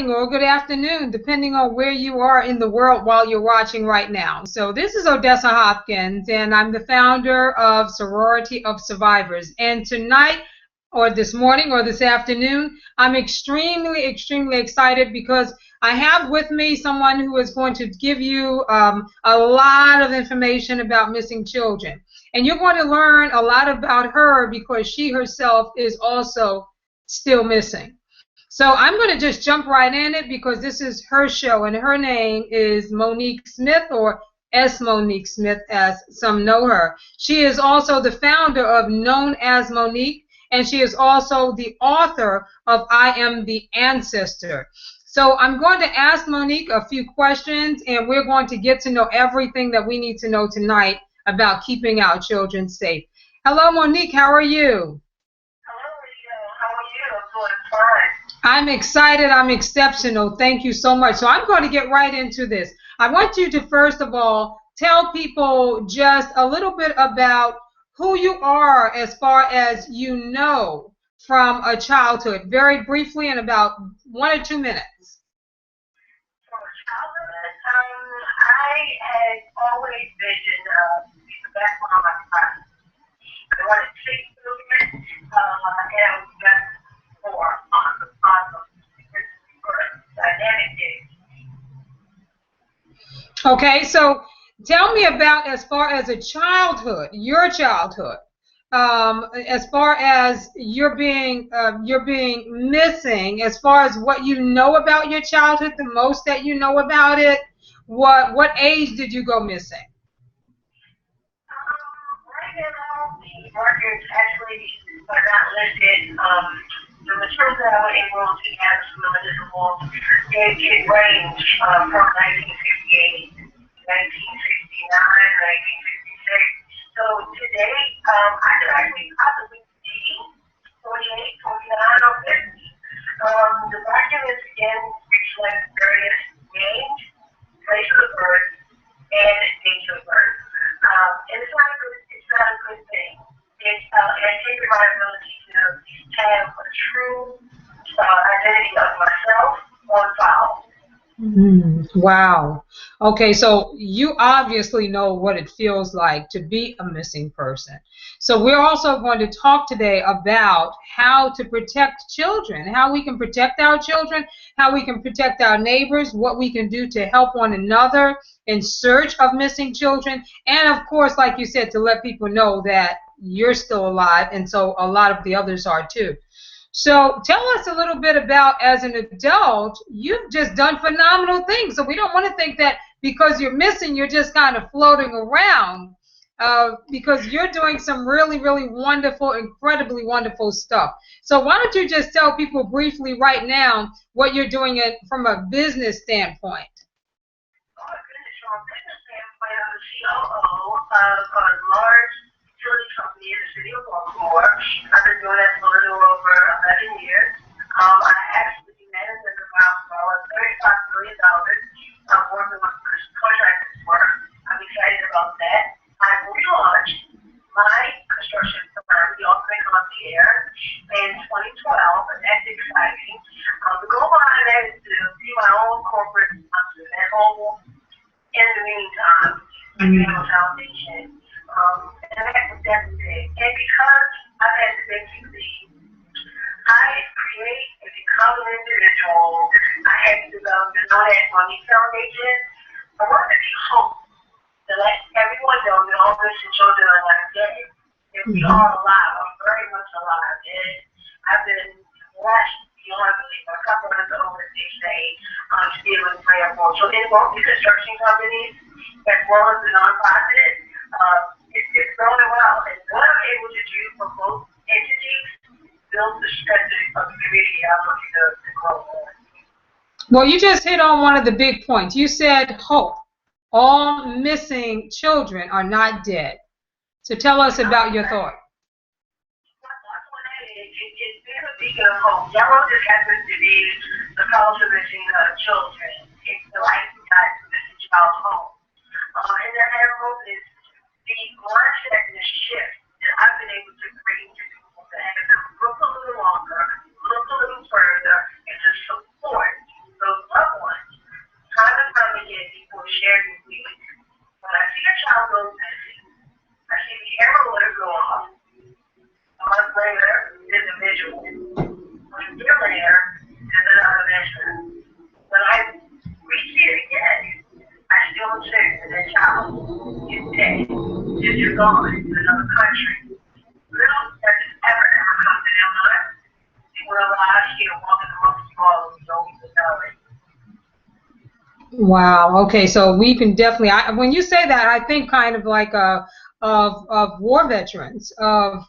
or good afternoon, depending on where you are in the world while you're watching right now. So this is Odessa Hopkins, and I'm the founder of Sorority of Survivors. And tonight, or this morning, or this afternoon, I'm extremely excited because I have with me someone who is going to give you a lot of information about missing children. And you're going to learn a lot about her because she herself is also still missing. So I'm going to just jump right in it because this is her show, and her name is Monique Smith, or S. Monique Smith, as some know her. She is also the founder of Known as Monique, and she is also the author of I Am the Ancestor. So I'm going to ask Monique a few questions, and we're going to get to know everything that we need to know tonight about keeping our children safe. Hello, Monique. How are you? Hello, Rita. How are you? I'm doing fine. I'm excited. I'm exceptional. Thank you so much. So I'm going to get right into this. I want you to, first of all, tell people just a little bit about who you are as far as you know from a childhood, very briefly, in about 1 or 2 minutes. From childhood, I had always been the background of my class. I wanted to see movement, and I was just more awesome, dynamic days. Okay, so tell me about, as far as a childhood, your childhood, as far as you're being missing, as far as what you know about your childhood, the most that you know about it. What age did you go missing? Right now, the markers actually are not listed. The materials that I was able to have some of the rules, it range from 1968, 1969, 1966. So today, I could actually possibly be 48, 49, or 50. The documents again reflect various names, place of birth, and date of birth. And it's not a good thing. And I take my ability to have a true identity of myself on file. Wow. Okay, so you obviously know what it feels like to be a missing person. So we're also going to talk today about how to protect children, how we can protect our children, how we can protect our neighbors, what we can do to help one another in search of missing children, and of course, like you said, to let people know that you're still alive, and so a lot of the others are too. So tell us a little bit about, as an adult, you've just done phenomenal things. So we don't want to think that because you're missing, you're just kind of floating around, because you're doing some really wonderful, incredibly wonderful stuff. So why don't you just tell people briefly right now what you're doing from a business standpoint? Oh, goodness, from a business standpoint, I'm the COO of a large utility company in the city of Baltimore. I've been doing that for a little over 11 years. I actually manage a milestone of $35 million working with contractors work. I'm excited about that. I've relaunched my construction firm, the Ultimate Concierge, in 2012, and that's exciting. The goal behind that is to be my own corporate sponsor at home. In the meantime, I have a foundation. And that's big. And because I've had to make you lead, I create and become an individual. I had to develop the Known as Monique Foundation. I want to be hope to let everyone know that all missing children are not dead. That we are alive. I'm very much alive. And I've been blessed beyond belief. A couple of the over they say to be able to play a role. So in both the construction companies as well as the nonprofit, it's going well. And what I'm able to do for both entities builds the strength of the community I'm looking to grow more. Well, you just hit on one of the big points. You said hope. All missing children are not dead. So tell us about your thought. It's been a beacon of hope. Yellow just happens to be the cause of missing children. It's the life we got to missing child's home. And that hope is the mindset and the shift that I've been able to bring to people that have to look a little longer, look a little further, and to support you're gone to another country. Little does it ever come to their mind. We're alive here walking amongst you all, we don't even know it. Wow. Okay. So we can definitely. When you say that, I think kind of like of war veterans, of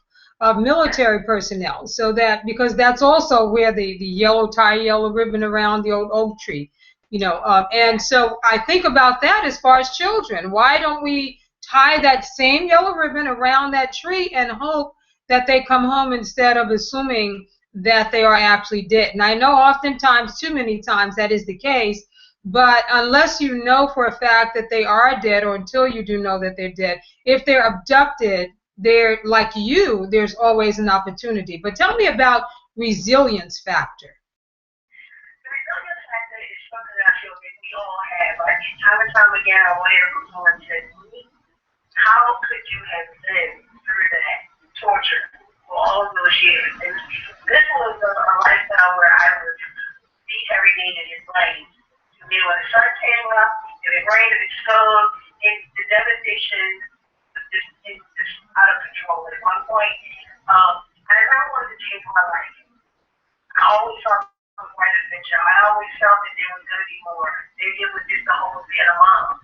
military personnel. So that because that's also where the yellow tie, yellow ribbon around the old oak tree, and so I think about that as far as children. Why don't we tie that same yellow ribbon around that tree and hope that they come home instead of assuming that they are actually dead? And I know oftentimes, too many times, that is the case. But unless you know for a fact that they are dead, or until you do know that they're dead, if they're abducted, they're like you, there's always an opportunity. But tell me about resilience factor. The resilience factor is something that I feel that we all have. Like time and time again, I want to hear from someone said to me, how could you have lived through that torture for all of those years? And this was a lifestyle where I was beat every day that it rained. When the sun came up, if it rained, if it snowed, and the devastation was just out of control. At one point, I never wanted to change my life. I always thought it was right adventure. I always felt that there was going to be more. It was just the whole being a mom.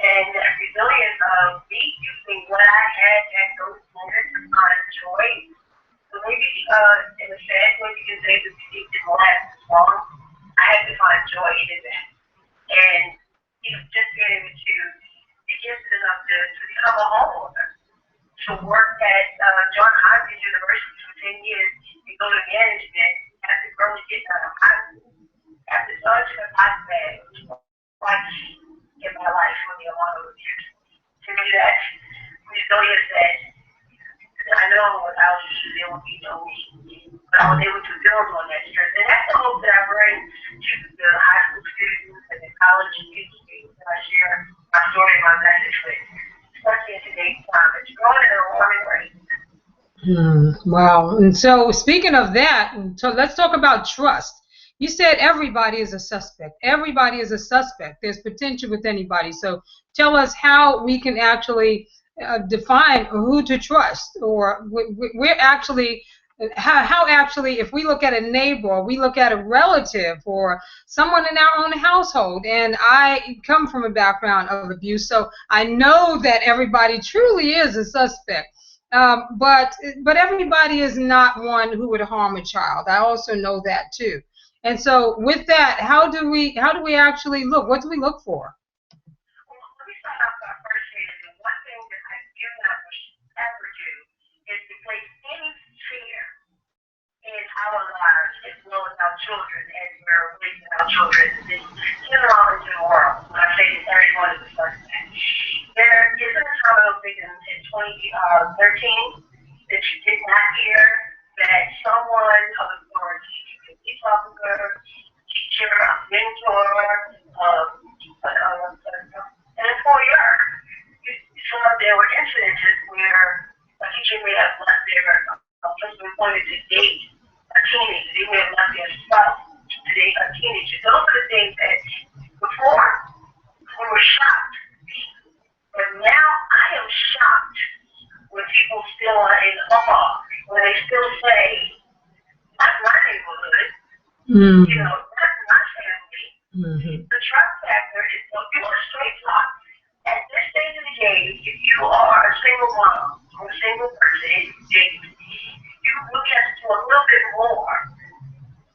And that resilience of me using what I had at those moments to find joy. So maybe in a sad way, you can say that it didn't last as long. I had to find joy in that. And just being able to be gifted enough to become a homeowner, to work at Johns Hopkins University for 10 years, and go to management after early get out of high school. After such a hot bag, twice in my life for the amount of years. To me, that's resilience that I know without you, there would be no me. But I was able to build on that strength. And that's the hope that I bring to the high school students and the college students that I share my story and my message with, especially in today's time. It's growing at a alarming rate. Wow. And so speaking of that, so let's talk about trust. You said everybody is a suspect. Everybody is a suspect. There's potential with anybody. So tell us how we can actually define who to trust, or we're actually how actually, if we look at a neighbor, or we look at a relative, or someone in our own household. And I come from a background of abuse, so I know that everybody truly is a suspect. But everybody is not one who would harm a child. I also know that too. And so with that, how do we actually look? What do we look for? Well, let me start off by first saying that one thing that I do not ever do is to place any fear in our lives as well as our children as we're raising our children in general into the world. When I say this, everyone is a suspect. There isn't a time I don't think in 2013 that you did not hear that someone of authority, a police officer, teacher, a mentor, an employer, you saw there were incidences where a teacher may have left their place of employment to date a teenager. They may have left their spouse to date a teenager. Those are the things that before we were shocked. But now I am shocked when people still are in awe, when they still say, not my neighborhood, not my family. The trust factor is, so you are straight talk. At this stage of the game, if you are a single mom or a single person, you look at it a little bit more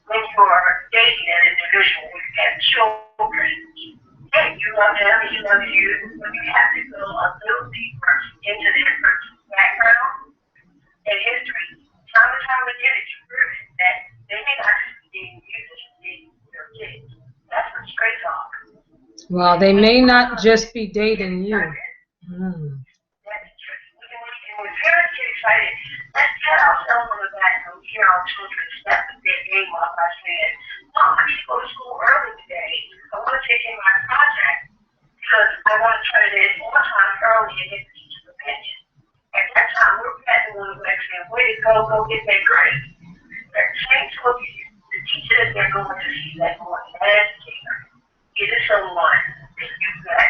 when you are dating an individual, when you have children. Hey, you love them, he loves you, but you have to go a little deeper into their person's background and history. Time and time again, it's proven that they may not just be dating you, they should be dating your kids. That's the straight talk. Well, they may not just be dating you. That's true. And we're very excited. Let's pat ourselves on the back and hear our children step their game up by saying, Mom, I need to go to school early today. I want to take in my project because I want to turn it in on time early and get the teacher's opinion. At that time, we're patting on the back saying, way to go get that grade. That same token, the teacher that they're going to see that morning, the educator, it is someone that you got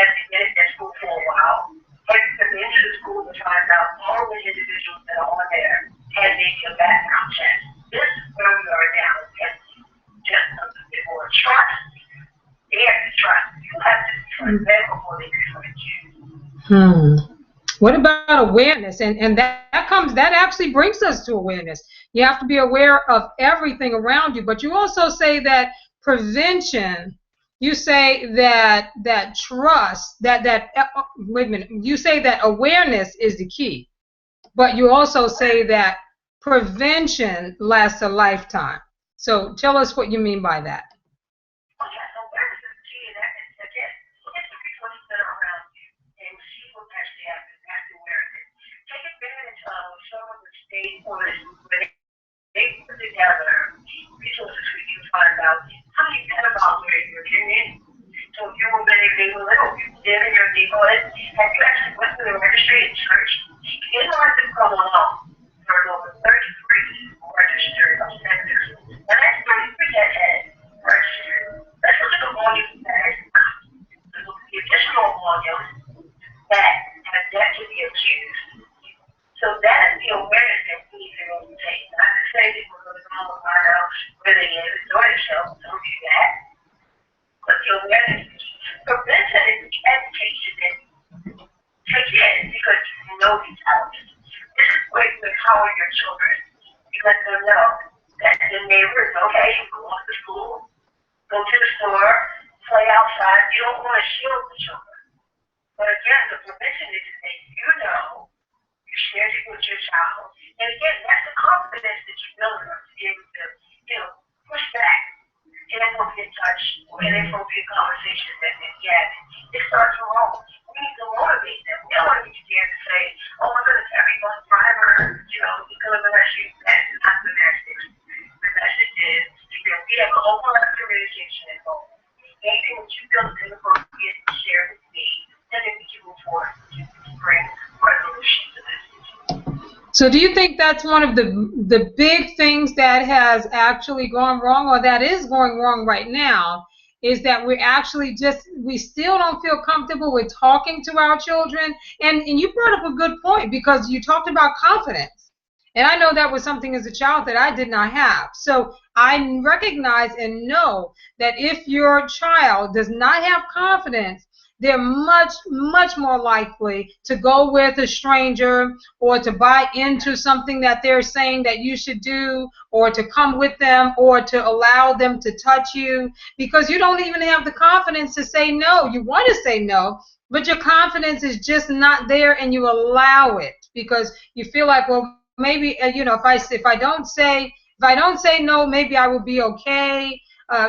has been at that school for a while. to bed before they befriend you. What about awareness? And that actually brings us to awareness. You have to be aware of everything around you, but you also say that prevention, you say that trust, wait a minute, you say that awareness is the key, but you also say that prevention lasts a lifetime. So tell us what you mean by that. Okay, so awareness is the key, and that is, again, look at the resources that are around you and see what actually happens. That's awareness. Take advantage of some of the states where they put together resources for you to find out how you get about where you're getting in. So if you were maybe little, you live in your neighborhood, have you actually went to the registry at church? In order to come along, there are over 33 registered offenders. And that's 33 that had registered. Let's look at the volume that let's look at the additional volume that have yet to be accused. So that is the awareness that we need to really take. Not to say that we're going to go and find out where they live and join a show. Don't do that. But the awareness, prevention is the education that take in because you know these elements. This is where you empower your children. You let them know that the neighbor is okay, you go off to school, go to the store, play outside. You don't want to shield the children. But again, the prevention is that you know you share it with your child. And again, that's the confidence that you build in them to be able to, push back inappropriate touch or inappropriate conversations that they're having. It starts from home. We need to motivate them. We don't want to be scared to say, oh, we're going to every bus driver, we're going to let you. That's not the message. The message is that we have an open line of communication at home. Anything that you feel is inappropriate, share with me, and then we can move forward to bring resolution to this. So do you think that's one of the big things that has actually gone wrong, or that is going wrong right now, is that we still don't feel comfortable with talking to our children? And you brought up a good point, because you talked about confidence. And I know that was something as a child that I did not have. So I recognize and know that if your child does not have confidence, they're much, much more likely to go with a stranger, or to buy into something that they're saying that you should do, or to come with them, or to allow them to touch you, because you don't even have the confidence to say no. You want to say no, but your confidence is just not there, and you allow it because you feel like, well, maybe if I don't say no, maybe I will be okay.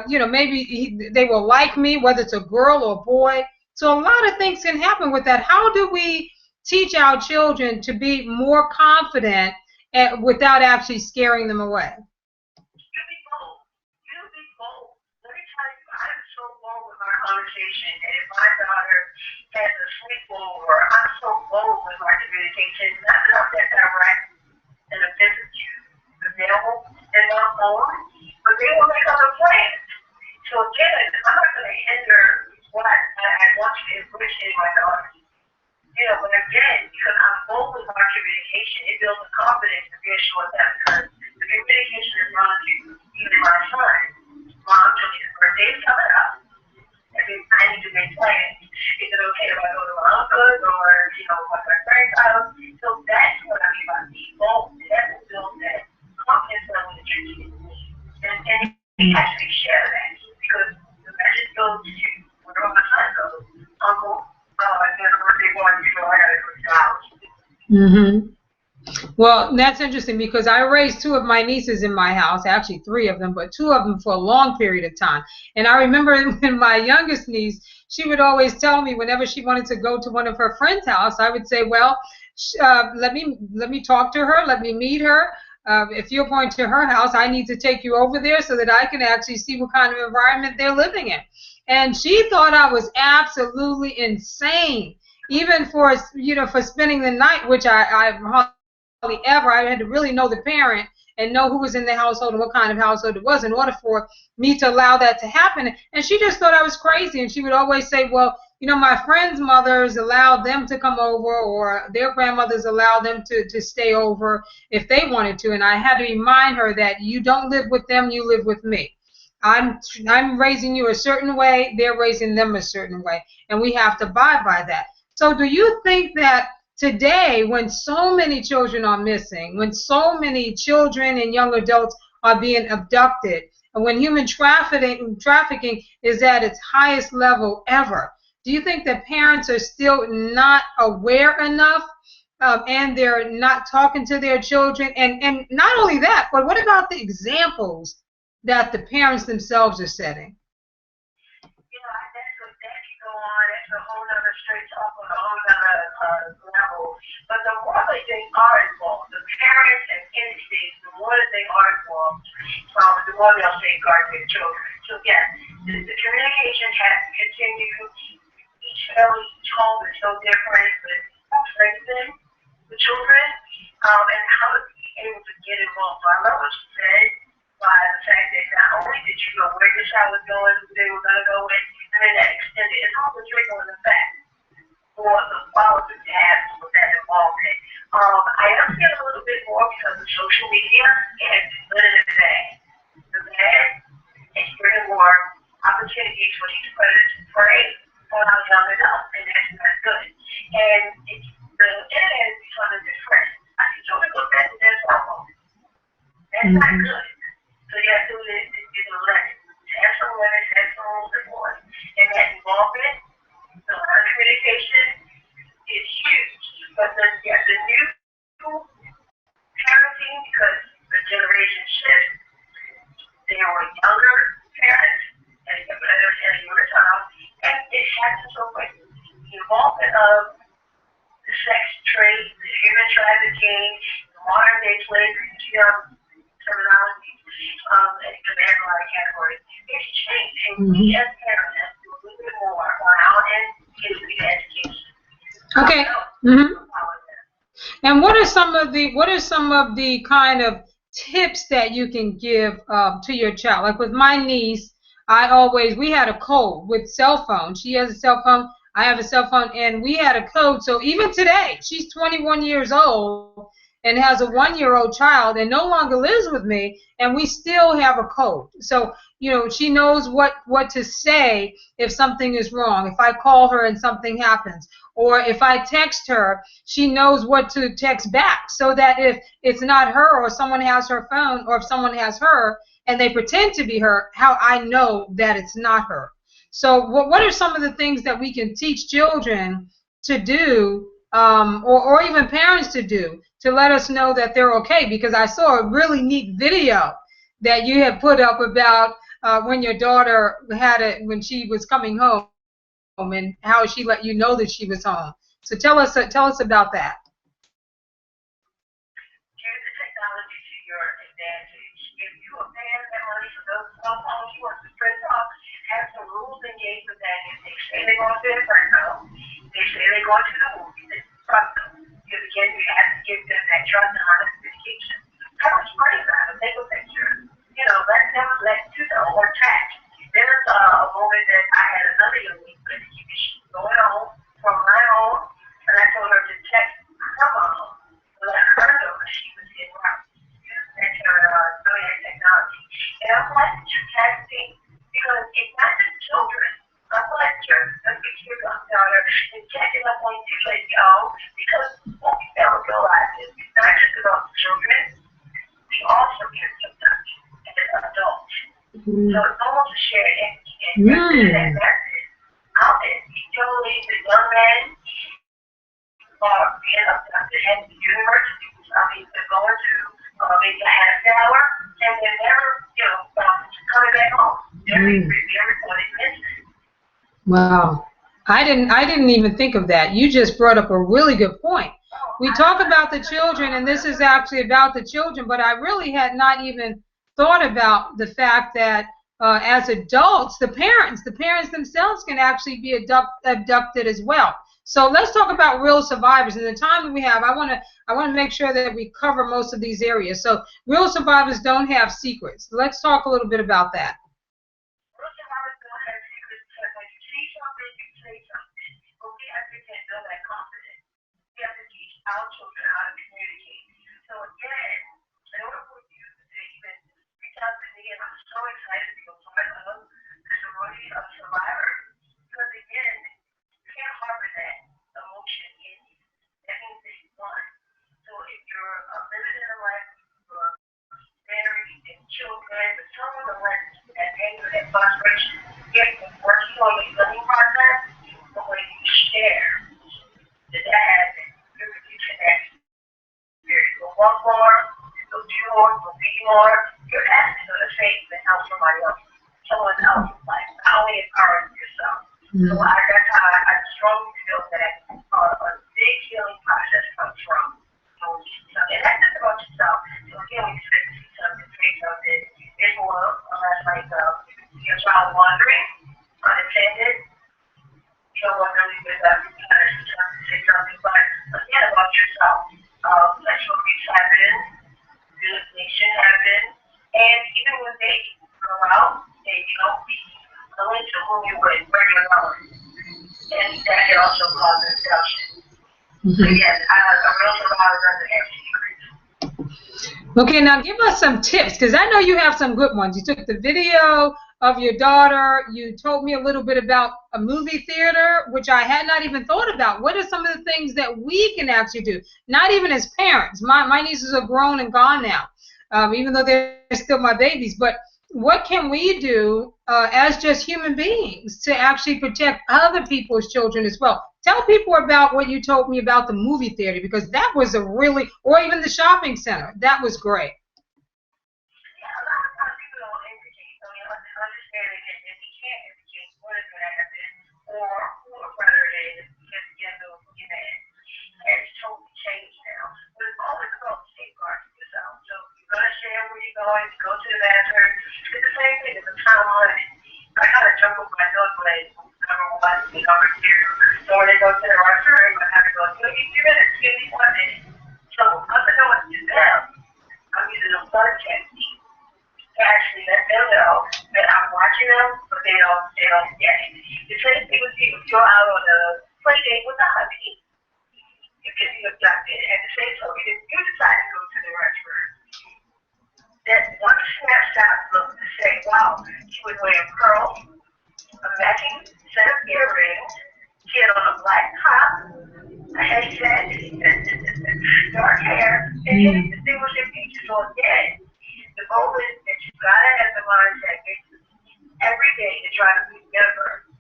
Maybe they will like me, whether it's a girl or a boy. So a lot of things can happen with that. How do we teach our children to be more confident without actually scaring them away? You be bold. You be bold. Let me tell you, I'm so bold with my conversation. And if my daughter has a sleepover, I'm so bold with my communication. Not that I'm that direct and offensive to the devil and my phone, but they will make other plans. So again, I'm not going to hinder what I want to enrich in my daughters. But again, because I'm bold with my communication, it builds the confidence to reassure them, because the communication is running through even my son. Mom told me his birthday is coming up. I need to make plans. Is it okay if I go to my uncle's or, my friend's house? So that's what I mean by being bold. That will build that confidence level that you're giving me. And you actually share that, because the message goes to wherever my son goes. Uncle, there's a birthday party, so I got to go to the house. Well, that's interesting, because I raised two of my nieces in my house, actually three of them, but two of them for a long period of time. And I remember when my youngest niece, she would always tell me whenever she wanted to go to one of her friends' house, I would say, well, let me talk to her, let me meet her. If you're going to her house, I need to take you over there so that I can actually see what kind of environment they're living in. And she thought I was absolutely insane, even for spending the night, which I hardly ever. I had to really know the parent and know who was in the household and what kind of household it was in order for me to allow that to happen. And she just thought I was crazy. And she would always say, well, my friends' mothers allowed them to come over, or their grandmothers allowed them to stay over if they wanted to. And I had to remind her that you don't live with them, you live with me. I'm raising you a certain way, they're raising them a certain way, and we have to abide by that. So do you think that today, when so many children are missing, when so many children and young adults are being abducted, and when human trafficking is at its highest level ever, do you think that parents are still not aware enough, and they're not talking to their children? And not only that, but what about the examples that the parents themselves are setting? That can go on. That's a whole other straight talk on a whole other level. But the more that they are involved, the parents and entities, the more that they are involved, the more they'll safeguard their children. So yes, the communication has to continue. Each family, each home is so different, but who's raising the children, and how to be able to get involved. So I love what you said by the fact that not only did you know where your child was going, who they were going to go with, and then that extended, it's also triggered on the fact for the follow-up to have with that involvement. I am seeing a little bit more because of social media and good and the bad. The bad is bringing more opportunities for these predators to prey on our young adults, and that's not good. And it's the internet is becoming different. I see children go back to their cell phone. That's not good. So you have to do it a lesson. Have some women, have some rules and boys. And that involvement, the communication is huge. But then you have the new parenting, because the generation shifts. They were younger parents and a younger child, and it happens so quickly. The involvement of the sex trade, the human trafficking, the modern day slavery, terminology, and command a lot of categories. It's changed, and we as parents have to do a little bit more on our end to the education. Okay. And what are some of the kind of tips that you can give to your child? Like with my niece, we had a code with cell phone. She has a cell phone, I have a cell phone, and we had a code. So even today, she's 21 years old and has a 1-year-old child and no longer lives with me, and we still have a code. So, she knows what to say if something is wrong, if I call her and something happens. Or if I text her, she knows what to text back, so that if it's not her or someone has her phone, or if someone has her and they pretend to be her, how I know that it's not her. So what are some of the things that we can teach children to do, or even parents to do, to let us know that they're okay? Because I saw a really neat video that you had put up about when your daughter had it when she was coming home, and how she let you know that she was home. So tell us about that. Use the technology to your advantage. If you are paying that money for those cell phones, you want to print off, have some rules engaged with that. If they say they're going to their friend home, they say they're going to the movies, they trust them. Because again, you have to give them that trust and honest communication. Have a spray about it, take a picture. Let them or text. There's a moment that I had another young lady going home from my home, and I told her to text her mom to let her know that she was in right. Using that technology. And I'm glad that you're texting, because it's not just children. I'm glad you're your daughter and checking up on you, like because what we fail to realize is it's not just about the children. We also can sometimes as adults. So it's almost a shared entity, and that message out there. Totally, the young men are being abducted at the university. They're going to maybe a half hour, and they're never, coming back home. They're reported missing. Wow. I didn't even think of that. You just brought up a really good point. We talk about the children, and this is actually about the children, but I really had not even thought about the fact that as adults, the parents themselves can actually be abducted as well. So let's talk about real survivors. In the time that we have, I want to make sure that we cover most of these areas. So real survivors don't have secrets. Let's talk a little bit about that. Real survivors don't have secrets, because when you see something, you say something. But we have to get that confidence. We have to teach our children how to communicate. So again, in order for you to even reach up to me, and I'm so excited to be a part of the sorority of survivors. Because again, you can't harbor that emotion in you. That means that you won. So if you're living in a life where you're married and children, but someone to let that anger, that frustration, get working on your healing process, but when you share that happens, you connect. Go one more, go two more, go three more. You're asking for the faith to help somebody else, someone else's life, not only empowering yourself. So that's how I strongly feel that a big healing process comes from knowing yourself. And that's just about yourself. So again, when you see something, say something, it's more or less like your child wandering, unattended. You don't want to leave it up, say something, but again, about yourself. Sexual abuse happen, manipulation happen, and even when they go out, they be willing to whom you with, where you're going. And that can also cause an adoption. So yes, a real survivor doesn't have secrets. Okay, now give us some tips, because I know you have some good ones. You took the video of your daughter. You told me a little bit about a movie theater, which I had not even thought about. What are some of the things that we can actually do? Not even as parents. My nieces are grown and gone now, even though they're still my babies. But what can we do as just human beings to actually protect other people's children as well? Tell people about what you told me about the movie theater, because that was a really, or even the shopping center. That was great. Yeah, a lot of times people don't educate, so you understand that if you can't educate what is going to happen or who a predator is, because again, those get mad. It's totally changed now. But it's always about safeguarding yourself. So you're going to share where you're going, to go to the bathroom. It's the same thing as a time limit. I kind of joke with my daughter, like, number one, number two. So when they go to the restroom, I have to go, you're going to give me 1 minute. So I'm going to them. I'm using a blood technique to actually let them know that I'm watching them, but they don't get it. The same thing with you. If you're out on a play date with a hubby, you can be abducted. And the same token, if you decide to go to the restroom, that one snapshot look to say, wow, she was wearing pearls, a matching set of earrings, she had on a black top, a headset, dark hair, and any distinguishing features. So again, the goal is that you gotta have the mindset every day to try to remember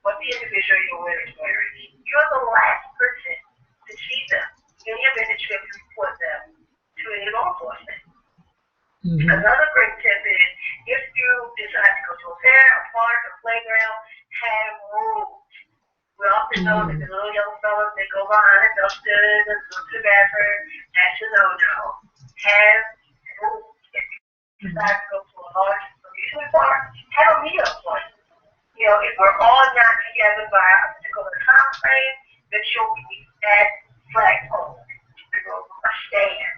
what the individual you're with is wearing. You're the last person to see them in the event that you have to report them to any law enforcement. Another great tip is if you decide to go to a fair, a park, a playground, have rules. We often know that the little young fellas, they go behind the dumpsters and go to the bathroom. That's a no-no. Have rules. If you decide to go to a large amusement park, have a meetup point. If we're all not together by a particular time frame, then you'll be at flagpole, a stand,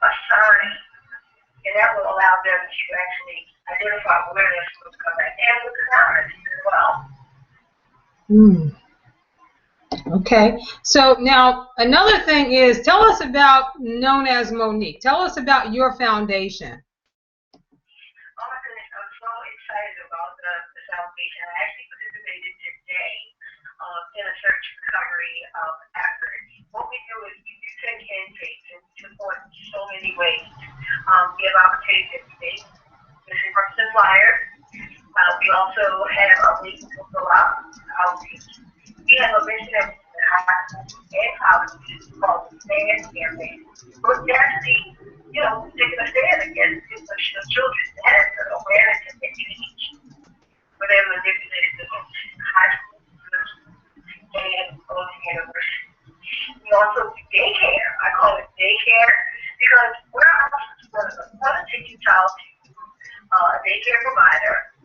a sign, and that will allow them to actually identify where they're supposed to come back and with the cameras as well. Okay, so now another thing is, tell us about known as Monique. Tell us about your foundation. Oh my goodness, I'm so excited about the foundation. I actually participated today in a search recovery effort. What we do is we do take intake and we support so many ways. We have opportunities every day, missing person flyers. We also have a link to fill out outreach. We have a mission that we do in high school and colleges called the STAND campaign. We're actually, taking a stand against the inflation of children. That is an awareness and education where they're manipulated to go to high school, middle school, and go to university. We also do daycare. I call it daycare because we're going to take your child to a daycare provider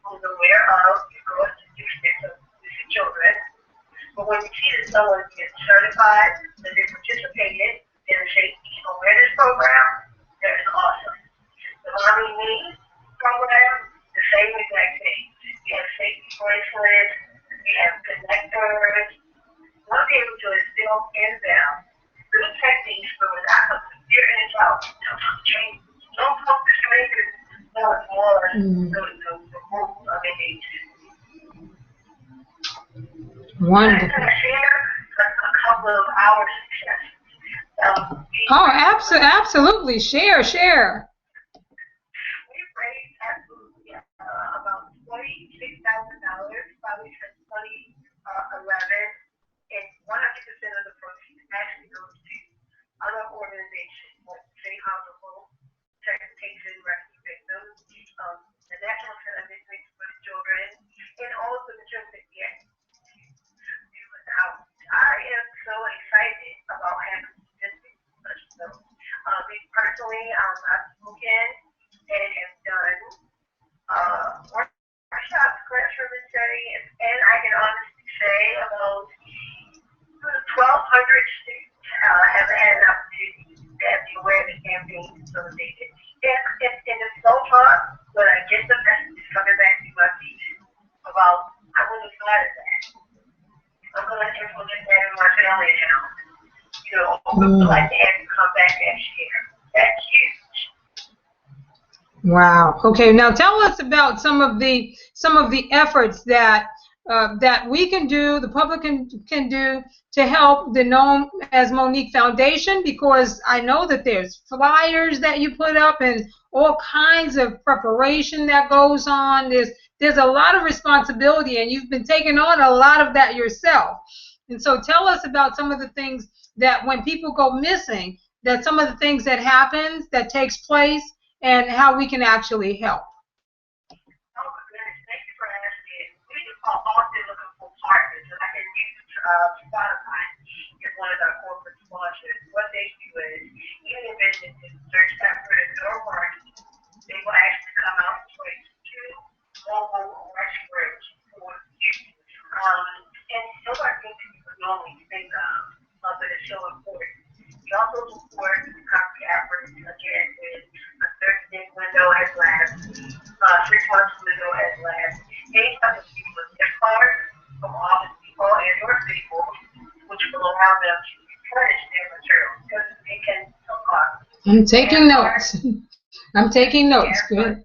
who's aware of your growth of children. But when you see that someone gets certified, that they participated in a safety awareness program, that is awesome. The Mommy Me program, the same exact thing. We have safety bracelets, we have connectors. We'll be able to instill in them good techniques for without fear and doubt. Don't talk to strangers Mm. the group of engagement. Wonderful. I'm going to share a couple of our successes. Oh, absolutely. Share. We raised absolutely about $26,000 by 2011, and 100% of the proceeds actually goes to other organizations like City Hospital, Transportation Rescue Victims, the National Center of Missing Children, and also the children yet do without. I am so excited about having statistics such as those. Me personally, I've spoken and have done workshops, classroom settings, and I can honestly say about 1,200 students have had an opportunity to have the awareness campaign facilitated. And it's so fun when I get the message coming back to my teachers about, I really thought of that. I'm going to implement that in my family now. You know, like to have to come back next year. That's huge. Wow. Okay. Now tell us about some of the efforts that that we can do, the public can do to help the Known as Monique Foundation, because I know that there's flyers that you put up and all kinds of preparation that goes on. There's a lot of responsibility, and you've been taking on a lot of that yourself. And so tell us about some of the things that when people go missing, that some of the things that happens, that takes place, and how we can actually help. Oh my goodness, thank you for asking. We are often looking for partners, and I can use Spotify as one of our corporate sponsors. What they do is, even in businesses, search after a door market, they will actually come out and place two mobile restroom for you. And those are things that you would normally think of, but it's so important. We also support the recovery efforts, again, with a 30-day window as last, 6 months window as last. Any type of people with gift cards from office people and your people, which will allow them to replenish their material because they can still cost. I'm taking notes. I'm taking notes. Good.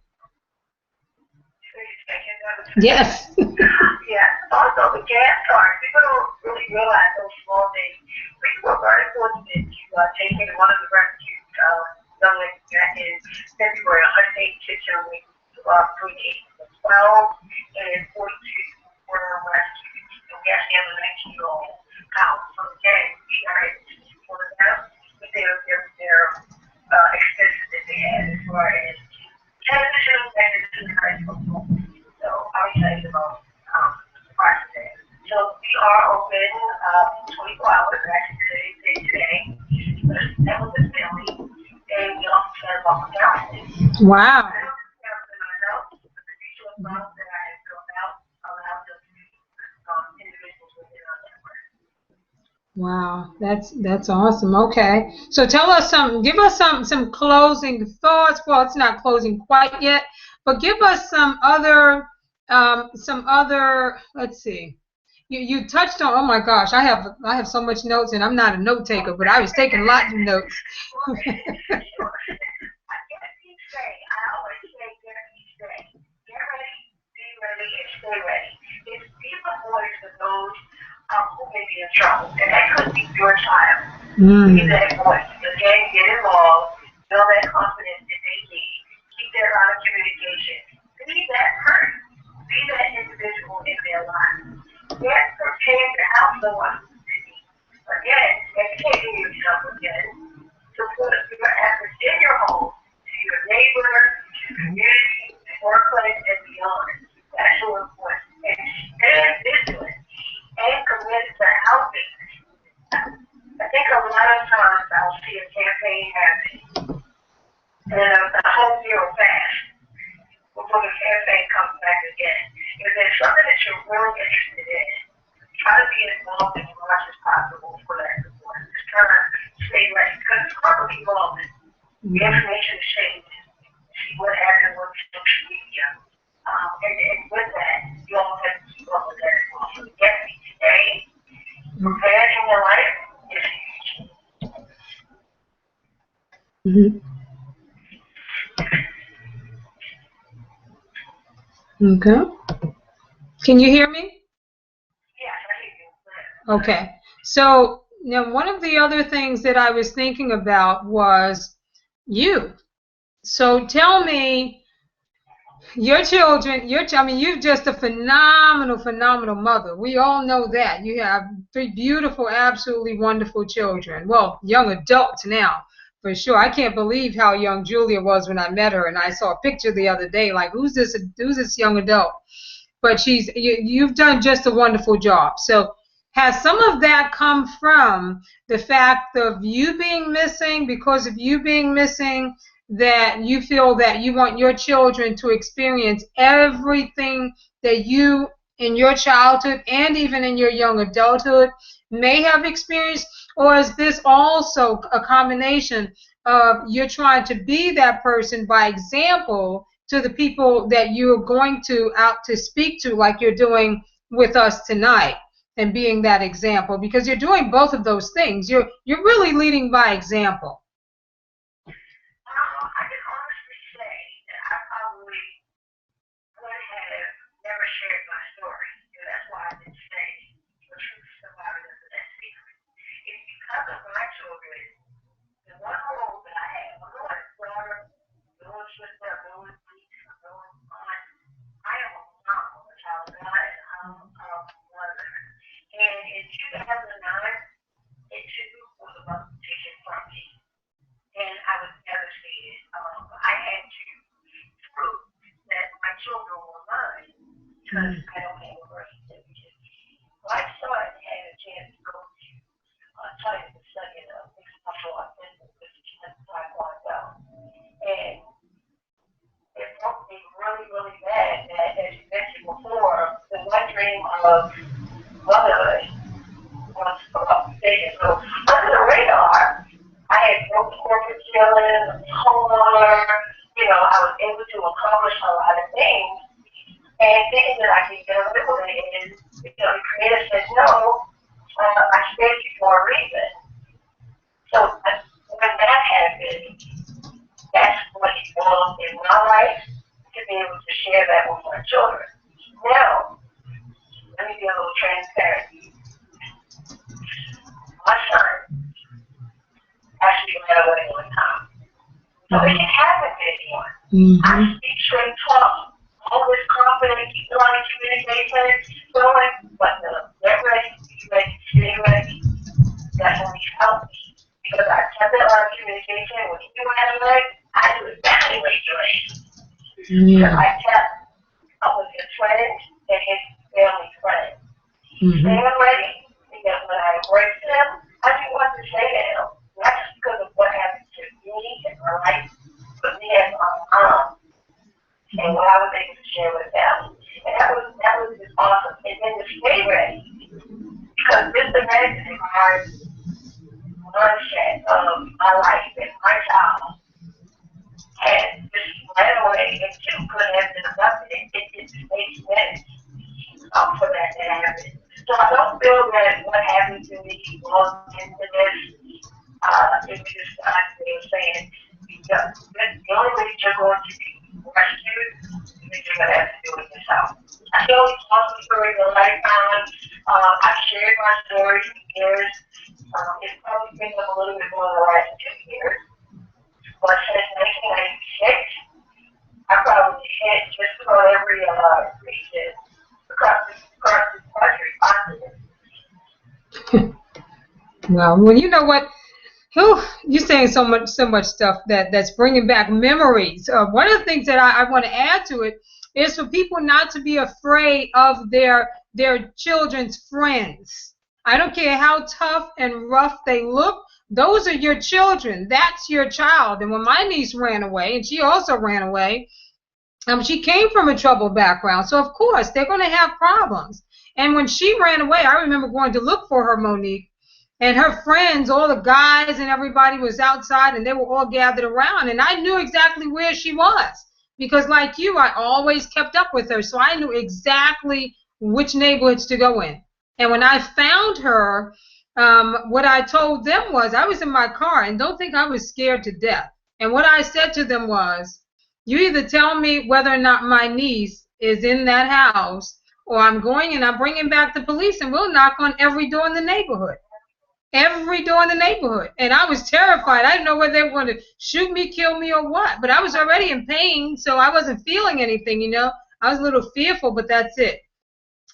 Yes. Yeah. Also, the gas cards. People don't really realize those small things. We were very fortunate to take in one of the rescues young ladies back in February, 186 young ladies, between ages of 12 and 42 were rescued. And we actually have a 19-year-old house. So again, we are able to support them with their expenses that they had as far as television and high school. So I'm excited about the process. So we are open 24 hours actually today. That was the family. And we also care about the counseling. Wow. I don't counseling myself, but the resource model that I have built out allows us to individuals within our network. Wow, that's awesome. Okay, so tell us give us some closing thoughts. Well, it's not closing quite yet, but give us some other. Let's see. You touched on. Oh my gosh, I have so much notes, and I'm not a note taker, but I was taking lots of notes. Sure. I always say, get ready, be ready, and stay ready. It's be the voice of those who may be in trouble, and that could be your child. Be that voice. Again, get involved, build that confidence that they need, keep their line of communication, be that person, be that individual in their lives. Get prepared to help someone. Again, educating yourself again, support your efforts in your home, to your neighbor, to your community, workplace, and beyond. That's so important. And stay vigilant and committed to helping. I think a lot of times I'll see a campaign happen and a home zero fast before the campaign comes back again. If there's something that you're really interested in, try to be involved as much as possible for that support. Just try to stay ready because it's hard to be involved. The information is changing. See what happens with social media. And with that, you also have to keep up with that as well. So yes, stay prepared in your life is huge. Okay. Can you hear me? Yes, I hear you. Okay. So now one of the other things that I was thinking about was you. So tell me, your children, I mean, you're just a phenomenal, phenomenal mother. We all know that. You have three beautiful, absolutely wonderful children. Well, young adults now, for sure. I can't believe how young Julia was when I met her, and I saw a picture the other day, like, who's this young adult? But you've done just a wonderful job. So has some of that come from the fact of you being missing, because of you being missing, that you feel that you want your children to experience everything that you in your childhood and even in your young adulthood may have experienced? Or is this also a combination of you're trying to be that person by example to the people that you're going to out to speak to, like you're doing with us tonight, and being that example? Because you're doing both of those things. You're really leading by example. I can honestly say that I probably would have never shared my story. And that's why I didn't say the truth about it as that secret. It's because of my children, the one role that I have, I'm not a daughter, no one's sister, no one's niece, no one's aunt. I am a mom, a child of God, and I'm a mother. And in 2009, it too was about to take it from me. And I was devastated. I had to prove that my children were mine because I don't have a birth certificate. My son had a chance to go to China to study in a mixed martial arts center with Taekwondo. And it broke me really, really bad that, as you mentioned before, the one dream of motherhood was taken. So under the radar, I had broken corporate ceiling, homeowner, I was able to accomplish a lot of things. And thinking that I could get away with it, and the creator said, no, I saved you for a reason. So when that happened, that's what evolved in my life to be able to share that with my children. Now, let me be a little transparent. My son actually ran away one time. So it can happen to anyone. I speak straight talk, always confident, keep the line of communication going, but get ready, be ready, stay ready. That only helped me because I kept that line of communication. When he ran away, I knew exactly what he was doing. Because I kept up with his friends and his family friends. Staying ready, because when I embraced him, I didn't want to say to him, not just because of what happened to me in my life, but me as my mom and what I was able to share with them. And that was just awesome. And then to stay ready, because just imagine if my mindset of my life and my child had just ran away and two could have been abducted. It just makes sense for that to happen. So I don't feel that what happened to me belongs into this. It was just God saying, the only way you're going to be rescued is you're going to have to do it yourself. I feel it's awesome stories a lifetime. I've shared my story for years. It's probably been a little bit more than the last 2 years. But since 1996, I probably hit just about every region across this country, continent. Well, you know what? You're saying so much stuff that's bringing back memories. One of the things that I want to add to it is for people not to be afraid of their children's friends. I don't care how tough and rough they look. Those are your children. That's your child. And when my niece ran away, and she also ran away, she came from a troubled background. So, of course, they're going to have problems. And when she ran away, I remember going to look for her, Monique. And her friends, all the guys and everybody was outside, and they were all gathered around. And I knew exactly where she was because, like you, I always kept up with her. So I knew exactly which neighborhoods to go in. And when I found her, what I told them was, I was in my car, and don't think I was scared to death. And what I said to them was, you either tell me whether or not my niece is in that house, or I'm going and I'm bringing back the police, and we'll knock on every door in the neighborhood. Every door in the neighborhood. And I was terrified. I didn't know whether they were going to shoot me, kill me, or what. But I was already in pain, so I wasn't feeling anything, you know. I was a little fearful, but that's it.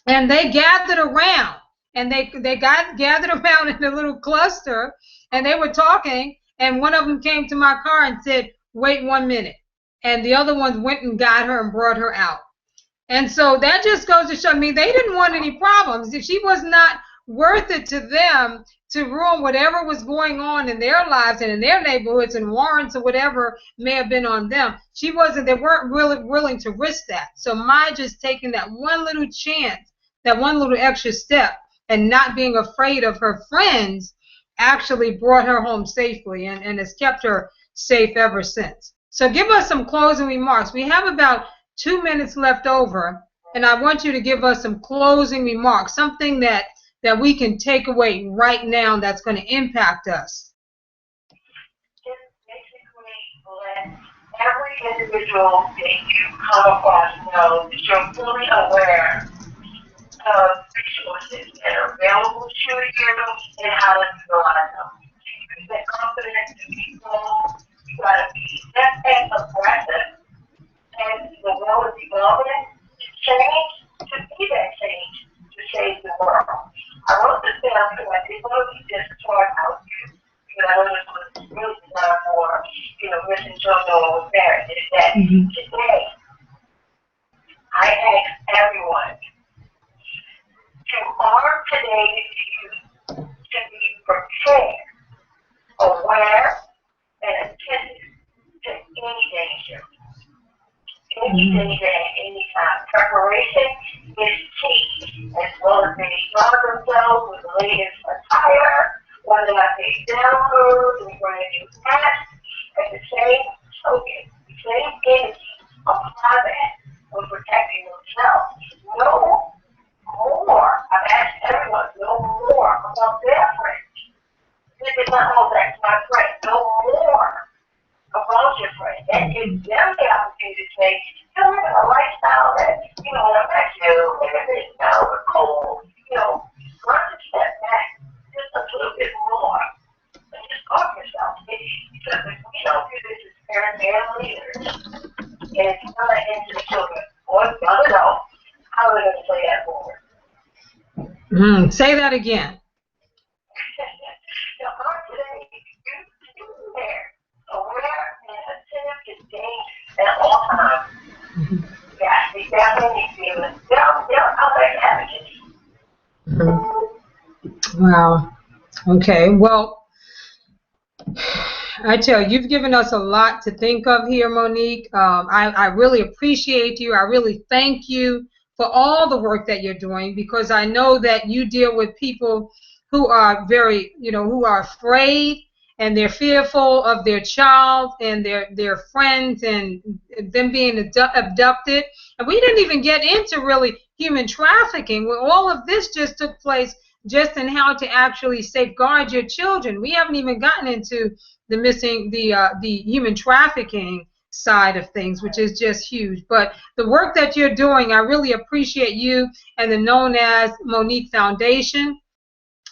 And they gathered around, and they got gathered around in a little cluster, and they were talking, and one of them came to my car and said, "Wait 1 minute." And the other ones went and got her and brought her out. And so that just goes to show me they didn't want any problems. If she was not worth it to them to ruin whatever was going on in their lives and in their neighborhoods and warrants or whatever may have been on them, they weren't really willing to risk that. So my just taking that one little chance, that one little extra step, and not being afraid of her friends actually brought her home safely and has kept her safe ever since. So give us some closing remarks. We have about 2 minutes left over, and I want you to give us some closing remarks, something that we can take away right now that's going to impact us. Just basically let every individual that you come across know that you're fully aware of resources that are available to you and how to utilize them. You get confident in people. You got to be just as aggressive as the world is evolving to change, to be that change, to save the world. I wrote this down because I didn't want to be just taught out here. Because I know this was really designed for, missing children or parents. Is that today, I ask everyone to arm today's youth to be prepared, aware, and attentive to any danger. Any danger at any time. Preparation is key, as well as they arm themselves with the latest attire, whether or not they download and bring a new app, at the same token, same energy, apply that for protecting themselves. No more, I've asked everyone, no more about their friends. This is not all that's my friend, no more about your friend. And give them the opportunity to say, you know, a lifestyle that, I'm not you, it's now we're cold, run a step back just a little bit more and just talk yourself. Because if we don't do this as parents and leaders, and it's not into the children or the young adults, how are we going to play that forward? Say that again. Today, you there, aware and attentive to danger at all times. Yeah, they definitely need to be able to, they're out there advocates. Wow. Okay. Well, I tell you, you've given us a lot to think of here, Monique. I really appreciate you. I really thank you for all the work that you're doing, because I know that you deal with people who are very, who are afraid, and they're fearful of their child and their friends and them being abducted. And we didn't even get into really human trafficking, where all of this just took place just in how to actually safeguard your children. We haven't even gotten into the human trafficking side of things, which is just huge. But the work that you're doing, I really appreciate you and the Known as Monique Foundation.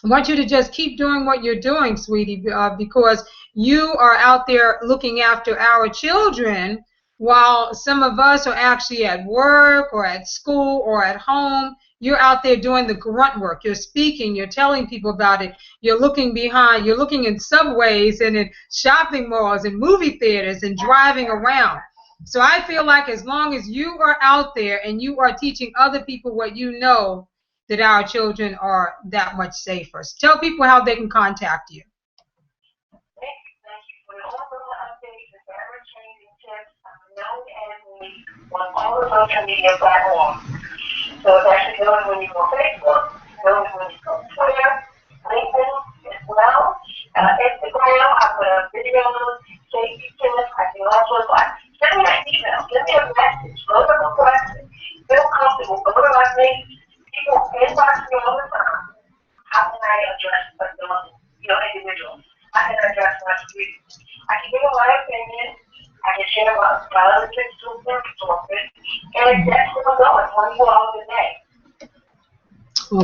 I want you to just keep doing what you're doing, sweetie, because you are out there looking after our children while some of us are actually at work or at school or at home. You're out there doing the grunt work. You're speaking. You're telling people about it. You're looking behind. You're looking in subways and in shopping malls and movie theaters and driving around. So I feel like as long as you are out there and you are teaching other people what you know, that our children are that much safer. So tell people how they can contact you. Thank you. For all of the updates and ever-changing tips, I'm known as Monique on all the social media platforms. So it's actually known when you go Facebook, known when you go Twitter, LinkedIn as well, Instagram. I put up videos, safety tips. I can also send me an email, send me a message, go to the question, feel comfortable, go to my page. People inbox me all the time. How can I address individuals? How can I address my students? I can give my opinion. I can share my other tips to resources. And that's what I'm going 24 hours a day.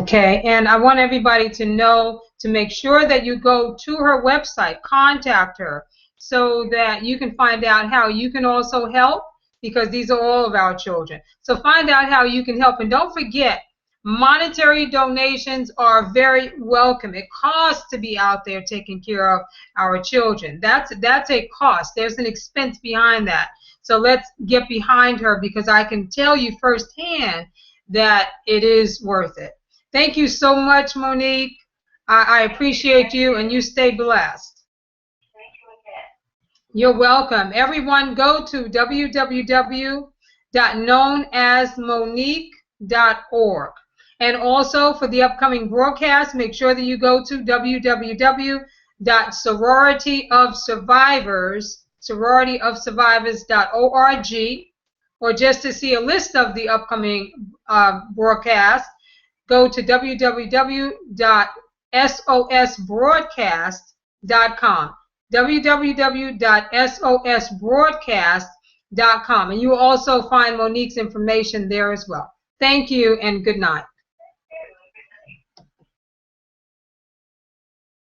Okay, and I want everybody to know to make sure that you go to her website, contact her, so that you can find out how you can also help, because these are all of our children. So find out how you can help, and don't forget, monetary donations are very welcome. It costs to be out there taking care of our children. That's a cost. There's an expense behind that. So let's get behind her, because I can tell you firsthand that it is worth it. Thank you so much, Monique. I appreciate you, and you stay blessed. Thank you again. You're welcome. Everyone, go to www.knownasmonique.org. And also for the upcoming broadcast, make sure that you go to www.sororityofsurvivors.org, or just to see a list of the upcoming broadcasts, go to www.sosbroadcast.com. www.sosbroadcast.com, and you will also find Monique's information there as well. Thank you and good night.